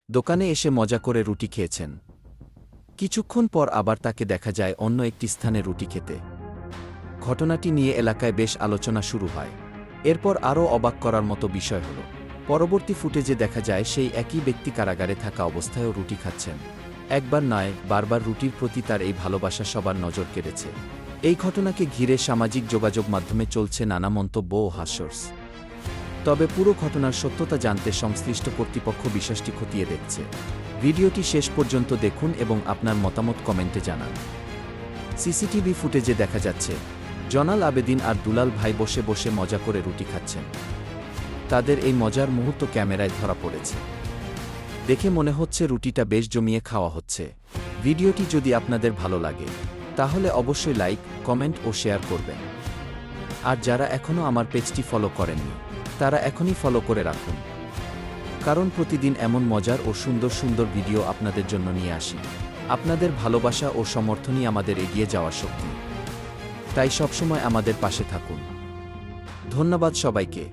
দোকানে এসে মজা করে রুটি খেয়েছেন। কিছুক্ষণ পর আবার তাকে দেখা যায় অন্য একটি স্থানে রুটি খেতে। ঘটনাটি নিয়ে এলাকায় বেশ আলোচনা শুরু হয়। এরপর আরও অবাক করার মতো বিষয় হল, পরবর্তী ফুটেজে দেখা যায় সেই একই ব্যক্তি কারাগারে থাকা অবস্থায়ও রুটি খাচ্ছেন। একবার নয়, বারবার রুটির প্রতি তার এই ভালোবাসা সবার নজর কেড়েছে। এই ঘটনাকে ঘিরে সামাজিক যোগাযোগ মাধ্যমে চলছে নানা মন্তব্য ও হাস্যরস। তবে পুরো ঘটনার সত্যতা জানতে সংশ্লিষ্ট কর্তৃপক্ষ বিষয়টি খতিয়ে দেখছে। ভিডিওটি শেষ পর্যন্ত দেখুন এবং আপনার মতামত কমেন্টে জানান। সিসিটিভি ফুটেজে দেখা যাচ্ছে জনাল আবেদিন আর দুলাল ভাই বসে বসে মজা করে রুটি খাচ্ছেন। তাদের এই মজার মুহূর্ত ক্যামেরায় ধরা পড়েছে। দেখে মনে হচ্ছে রুটিটা বেশ জমিয়ে খাওয়া হচ্ছে। ভিডিওটি যদি আপনাদের ভালো লাগে তাহলে অবশ্যই লাইক, কমেন্ট ও শেয়ার করবেন। আর যারা এখনও আমার পেজটি ফলো করেননি তারা এখনই ফলো করে রাখুন, কারণ প্রতিদিন এমন মজার ও সুন্দর সুন্দর ভিডিও আপনাদের জন্য নিয়ে আসি। আপনাদের ভালোবাসা ও সমর্থনই আমাদের এগিয়ে যাওয়ার শক্তি, তাই সবসময় আমাদের পাশে থাকুন। ধন্যবাদ সবাইকে।